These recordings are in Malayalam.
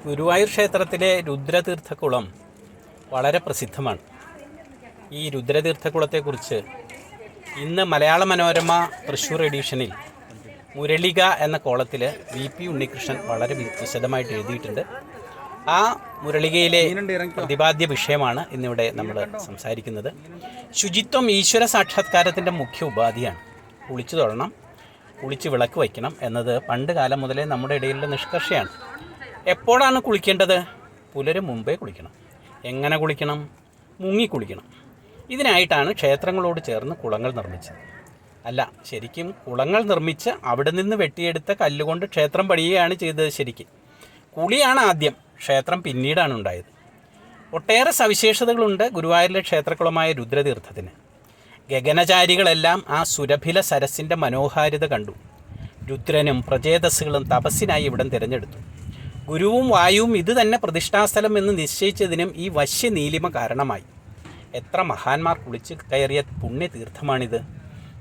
ഗുരുവായൂർ ക്ഷേത്രത്തിലെ രുദ്രതീർത്ഥക്കുളം വളരെ പ്രസിദ്ധമാണ്. ഈ രുദ്രതീർത്ഥക്കുളത്തെക്കുറിച്ച് ഇന്ന് മലയാള മനോരമ തൃശ്ശൂർ എഡിഷനിൽ മുരളിക എന്ന കോളത്തിൽ VP ഉണ്ണികൃഷ്ണൻ വളരെ വിശദമായിട്ട് എഴുതിയിട്ടുണ്ട്. ആ മുരളികയിലെ പ്രതിപാദ്യ വിഷയമാണ് ഇന്നിവിടെ നമ്മൾ സംസാരിക്കുന്നത്. ശുചിത്വം ഈശ്വര സാക്ഷാത്കാരത്തിൻ്റെ മുഖ്യ ഉപാധിയാണ്. കുളിച്ചു തൊഴണം, കുളിച്ച് വിളക്ക് വയ്ക്കണം എന്നത് പണ്ട് കാലം മുതലേ നമ്മുടെ ഇടയിലുള്ള നിഷ്കർഷയാണ്. എപ്പോഴാണ് കുളിക്കേണ്ടത്? പുലരും മുമ്പേ കുളിക്കണം. എങ്ങനെ കുളിക്കണം? മുങ്ങി കുളിക്കണം. ഇതിനായിട്ടാണ് ക്ഷേത്രങ്ങളോട് ചേർന്ന് കുളങ്ങൾ നിർമ്മിച്ചത്. അല്ല, ശരിക്കും കുളങ്ങൾ നിർമ്മിച്ച് അവിടെ നിന്ന് വെട്ടിയെടുത്ത കല്ലുകൊണ്ട് ക്ഷേത്രം പണിയുകയാണ് ചെയ്തത്. ശരിക്കും കുളിയാണ് ആദ്യം, ക്ഷേത്രം പിന്നീടാണ് ഉണ്ടായത്. ഒട്ടേറെ സവിശേഷതകളുണ്ട് ഗുരുവായൂരിലെ ക്ഷേത്രക്കുളമായ രുദ്രതീർത്ഥത്തിന്. ഗഗനചാരികളെല്ലാം ആ സുരഭില സരസിൻ്റെ മനോഹാരിത കണ്ടു. രുദ്രനും പ്രചേതസ്സുകളും തപസ്സിനായി ഇവിടം തിരഞ്ഞെടുത്തു. ഗുരുവും വായുവും ഇത് തന്നെ പ്രതിഷ്ഠാസ്ഥലം എന്ന് നിശ്ചയിച്ചതിനും ഈ വശ്യ നീലിമ കാരണമായി. എത്ര മഹാന്മാർ കുളിച്ച് കയറിയ പുണ്യതീർത്ഥമാണിത്!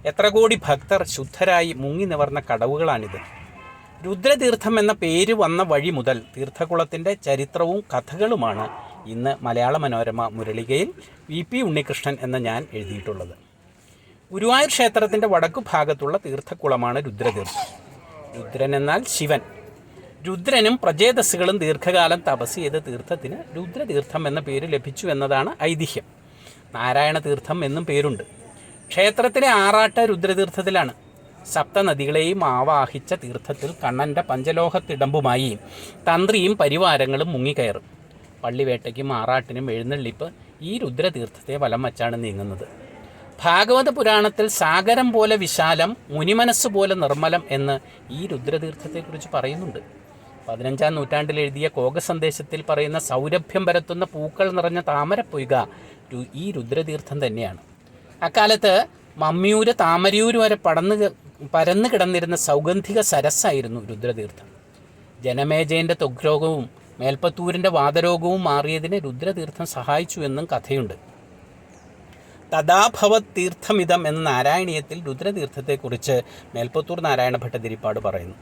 എത്ര കോടി ഭക്തർ ശുദ്ധരായി മുങ്ങി നിവർന്ന കടവുകളാണിത്. രുദ്രതീർത്ഥം എന്ന പേര് വന്ന വഴി മുതൽ തീർത്ഥക്കുളത്തിൻ്റെ ചരിത്രവും കഥകളുമാണ് ഇന്ന് മലയാള മനോരമ മുരളികയിൽ VP ഉണ്ണികൃഷ്ണൻ എന്ന ഞാൻ എഴുതിയിട്ടുള്ളത്. ഗുരുവായൂർ ക്ഷേത്രത്തിൻ്റെ വടക്കു ഭാഗത്തുള്ള തീർത്ഥക്കുളമാണ് രുദ്രതീർത്ഥം. രുദ്രൻ എന്നാൽ ശിവൻ. രുദ്രനും പ്രചേതസ്സുകളും ദീർഘകാലം തപസ് ചെയ്ത തീർത്ഥത്തിന് രുദ്രതീർത്ഥം എന്ന പേര് ലഭിച്ചു എന്നതാണ് ഐതിഹ്യം. നാരായണ തീർത്ഥം എന്നും പേരുണ്ട്. ക്ഷേത്രത്തിലെ ആറാട്ട് രുദ്രതീർത്ഥത്തിലാണ്. സപ്തനദികളെയും ആവാഹിച്ച തീർത്ഥത്തിൽ കണ്ണൻ്റെ പഞ്ചലോഹത്തിടമ്പുമായി തന്ത്രിയും പരിവാരങ്ങളും മുങ്ങിക്കയറും. പള്ളിവേട്ടയ്ക്കും ആറാട്ടിനും എഴുന്നള്ളിപ്പ് ഈ രുദ്രതീർത്ഥത്തെ വലം വച്ചാണ് നീങ്ങുന്നത്. ഭാഗവത പുരാണത്തിൽ സാഗരം പോലെ വിശാലം, മുനിമനസ്സ് പോലെ നിർമ്മലം എന്ന് ഈ രുദ്രതീർത്ഥത്തെക്കുറിച്ച് പറയുന്നുണ്ട്. 15-ാം നൂറ്റാണ്ടിൽ എഴുതിയ കോകസന്ദേശത്തിൽ പറയുന്ന സൗരഭ്യം പരത്തുന്ന പൂക്കൾ നിറഞ്ഞ താമരപ്പൊയ്ക ഈ രുദ്രതീർത്ഥം തന്നെയാണ്. അക്കാലത്ത് മമ്മിയൂര് താമരയൂര് വരെ പരന്നു കിടന്നിരുന്ന സൗഗന്ധിക സരസ്സായിരുന്നു രുദ്രതീർത്ഥം. ജനമേജയൻ്റെ ത്വഗ്രോഗവും മേൽപ്പത്തൂരിൻ്റെ വാതരോഗവും മാറിയതിന് രുദ്രതീർത്ഥം സഹായിച്ചു എന്നും കഥയുണ്ട്. തഥാഭവത് തീർത്ഥമിതം എന്ന നാരായണീയത്തിൽ രുദ്രതീർത്ഥത്തെക്കുറിച്ച് മേൽപ്പത്തൂർ നാരായണ ഭട്ടതിരിപ്പാട് പറയുന്നു.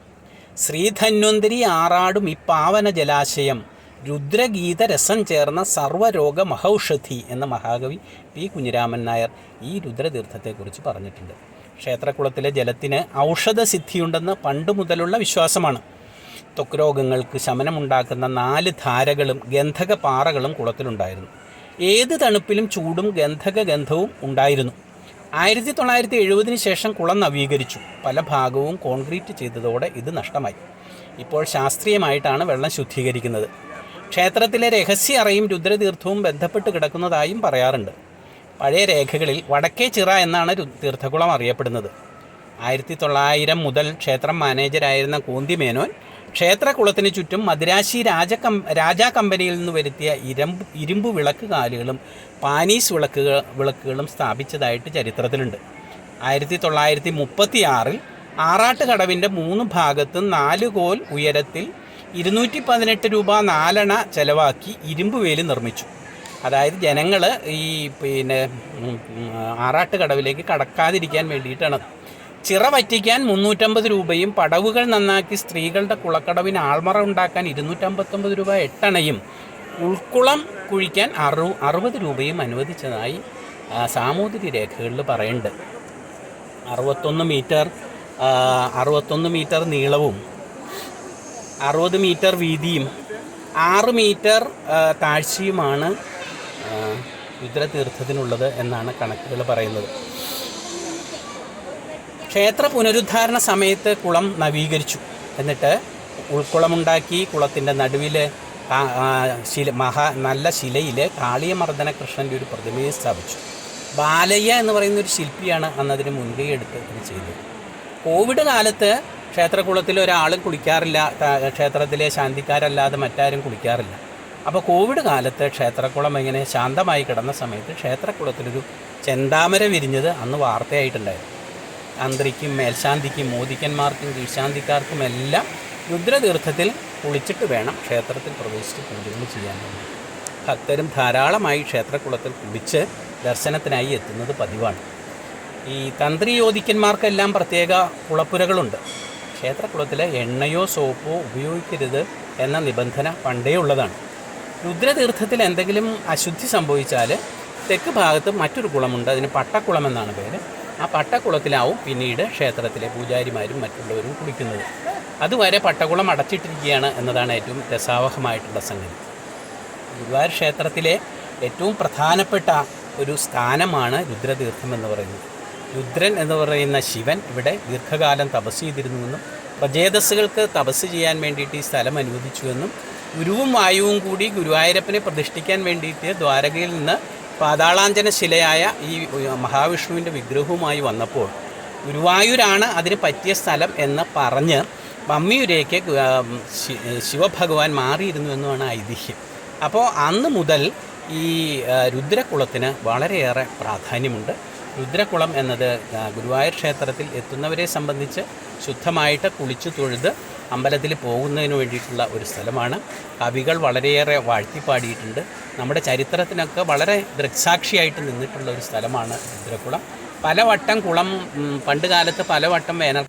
ശ്രീധന്വന്തരി ആറാടും ഈ പാവന ജലാശയം രുദ്രഗീതരസം ചേർന്ന സർവ്വരോഗ മഹൌഷധി എന്ന മഹാകവി P. കുഞ്ഞിരാമൻ നായർ ഈ രുദ്രതീർത്ഥത്തെക്കുറിച്ച് പറഞ്ഞിട്ടുണ്ട്. ക്ഷേത്രക്കുളത്തിലെ ജലത്തിന് ഔഷധസിദ്ധിയുണ്ടെന്ന് പണ്ട് മുതലുള്ള വിശ്വാസമാണ്. ത്വക്ക് രോഗങ്ങൾക്ക് ശമനമുണ്ടാക്കുന്ന 4 ധാരകളും ഗന്ധക പാറകളും കുളത്തിലുണ്ടായിരുന്നു. ഏത് തണുപ്പിലും ചൂടും ഗന്ധകഗന്ധവും ഉണ്ടായിരുന്നു. 1970 ശേഷം കുളം നവീകരിച്ചു. പല ഭാഗവും കോൺക്രീറ്റ് ചെയ്തതോടെ ഇത് നഷ്ടമായി. ഇപ്പോൾ ശാസ്ത്രീയമായിട്ടാണ് വെള്ളം ശുദ്ധീകരിക്കുന്നത്. ക്ഷേത്രത്തിലെ രഹസ്യ അറയും രുദ്രതീർത്ഥവും ബന്ധപ്പെട്ട് കിടക്കുന്നതായും പറയാറുണ്ട്. പഴയ രേഖകളിൽ വടക്കേ ചിറ എന്നാണ് തീർത്ഥക്കുളം അറിയപ്പെടുന്നത്. 1900 മുതൽ ക്ഷേത്രം മാനേജരായിരുന്ന കോന്തിമേനോൻ ക്ഷേത്രക്കുളത്തിന് ചുറ്റും മദിരാശി രാജാ കമ്പനിയിൽ നിന്ന് വരുത്തിയ ഇരുമ്പ് വിളക്ക് കാലുകളും പാനീസ് വിളക്കുകളും സ്ഥാപിച്ചതായിട്ട് ചരിത്രത്തിലുണ്ട്. 1936 ആറാട്ട് കടവിൻ്റെ 3 ഭാഗത്തും 4 കോൽ ഉയരത്തിൽ 218 രൂപ 4 അണ ചെലവാക്കി ഇരുമ്പ് വേലി നിർമ്മിച്ചു. അതായത് ജനങ്ങൾ ഈ ആറാട്ട് കടവിലേക്ക് കടക്കാതിരിക്കാൻ വേണ്ടിയിട്ടാണ്. ചിറ വറ്റിക്കാൻ 350 രൂപയും പടവുകൾ നന്നാക്കി സ്ത്രീകളുടെ കുളക്കടവിന് ആൾമറ ഉണ്ടാക്കാൻ 259 രൂപ 8 അണയും ഉൾക്കുളം കുഴിക്കാൻ 60 രൂപയും അനുവദിച്ചതായി സാമൂതിരി രേഖകളിൽ പറയുന്നുണ്ട്. 61 മീറ്റർ നീളവും 60 മീറ്റർ വീതിയും 6 മീറ്റർ താഴ്ചയുമാണ് രുദ്രതീർത്ഥത്തിനുള്ളത് എന്നാണ് കണക്കുകൾ പറയുന്നത്. ക്ഷേത്ര പുനരുദ്ധാരണ സമയത്ത് കുളം നവീകരിച്ചു. എന്നിട്ട് ഉൾക്കുളമുണ്ടാക്കി. കുളത്തിൻ്റെ നടുവിൽ നല്ല ശിലയിൽ കാളിയമർദ്ദന കൃഷ്ണൻ്റെ ഒരു പ്രതിമയെ സ്ഥാപിച്ചു. ബാലയ്യ എന്ന് പറയുന്ന ഒരു ശില്പിയാണ് അന്നതിന് മുൻകൈ എടുത്ത് ഇത് ചെയ്തത്. കോവിഡ് കാലത്ത് ക്ഷേത്രക്കുളത്തിൽ ഒരാളും കുളിക്കാറില്ല. ക്ഷേത്രത്തിലെ ശാന്തിക്കാരല്ലാതെ മറ്റാരും കുളിക്കാറില്ല. അപ്പോൾ കോവിഡ് കാലത്ത് ക്ഷേത്രക്കുളം ഇങ്ങനെ ശാന്തമായി കിടന്ന സമയത്ത് ക്ഷേത്രക്കുളത്തിലൊരു ചെന്താമര വിരിഞ്ഞത് അന്ന് വാർത്തയായിട്ടുണ്ടായിരുന്നു. തന്ത്രിക്കും മേൽശാന്തിക്കും മോദിക്കന്മാർക്കും കീഴ്ശാന്തിക്കാർക്കും എല്ലാം രുദ്രതീർത്ഥത്തിൽ കുളിച്ചിട്ട് വേണം ക്ഷേത്രത്തിൽ പ്രവേശിച്ച് പൂജകൾ ചെയ്യാൻ. ഭക്തരും ധാരാളമായി ക്ഷേത്രക്കുളത്തിൽ കുളിച്ച് ദർശനത്തിനായി എത്തുന്നത് പതിവാണ്. ഈ തന്ത്രി യോധിക്കന്മാർക്കെല്ലാം പ്രത്യേക കുളപ്പുരകളുണ്ട്. ക്ഷേത്രക്കുളത്തിൽ എണ്ണയോ സോപ്പോ ഉപയോഗിക്കരുത് എന്ന നിബന്ധന പണ്ടേ ഉള്ളതാണ്. രുദ്രതീർത്ഥത്തിൽ എന്തെങ്കിലും അശുദ്ധി സംഭവിച്ചാൽ തെക്ക് ഭാഗത്ത് മറ്റൊരു കുളമുണ്ട്, അതിന് പട്ടക്കുളം എന്നാണ് പേര്. ആ പട്ടക്കുളത്തിലാവും പിന്നീട് ക്ഷേത്രത്തിലെ പൂജാരിമാരും മറ്റുള്ളവരും കുളിക്കുന്നത്. അതുവരെ പട്ടക്കുളം അടച്ചിട്ടിരിക്കുകയാണ് എന്നതാണ് ഏറ്റവും രസാവഹമായിട്ടുള്ള സംഗതി. ഗുരുവായൂർ ക്ഷേത്രത്തിലെ ഏറ്റവും പ്രധാനപ്പെട്ട ഒരു സ്ഥാനമാണ് രുദ്രതീർത്ഥം എന്ന് പറയുന്നത്. രുദ്രൻ എന്ന് പറയുന്ന ശിവൻ ഇവിടെ ദീർഘകാലം തപസ് ചെയ്തിരുന്നുവെന്നും പ്രജേതസ്സുകൾക്ക് തപസ് ചെയ്യാൻ വേണ്ടിയിട്ട് ഈ സ്ഥലം അനുവദിച്ചുവെന്നും ഗുരുവും വായുവും കൂടി ഗുരുവായൂരപ്പനെ പ്രതിഷ്ഠിക്കാൻ വേണ്ടിയിട്ട് ദ്വാരകയിൽ നിന്ന് പാതാളാഞ്ജന ശിലയായ ഈ മഹാവിഷ്ണുവിൻ്റെ വിഗ്രഹവുമായി വന്നപ്പോൾ ഗുരുവായൂരാണ് അതിന് പറ്റിയ സ്ഥലം എന്ന് പറഞ്ഞ് മമ്മിയൂരേക്ക് ശിവഭഗവാൻ മാറിയിരുന്നു എന്നുമാണ് ഐതിഹ്യം. അപ്പോൾ അന്ന് മുതൽ ഈ രുദ്രകുളത്തിന് വളരെയേറെ പ്രാധാന്യമുണ്ട്. രുദ്രകുളം എന്നത് ഗുരുവായൂർ ക്ഷേത്രത്തിൽ എത്തുന്നവരെ സംബന്ധിച്ച് ശുദ്ധമായിട്ട് കുളിച്ചു തൊഴുത് അമ്പലത്തിൽ പോകുന്നതിന് വേണ്ടിയിട്ടുള്ള ഒരു സ്ഥലമാണ്. കവികൾ വളരെയേറെ വാഴ്ത്തിപ്പാടിയിട്ടുണ്ട്. നമ്മുടെ ചരിത്രത്തിനൊക്കെ വളരെ ദൃക്സാക്ഷിയായിട്ട് നിന്നിട്ടുള്ള ഒരു സ്ഥലമാണ് രുദ്രകുളം. പലവട്ടം കുളം പണ്ട് കാലത്ത് പലവട്ടം വേനൽക്കാലം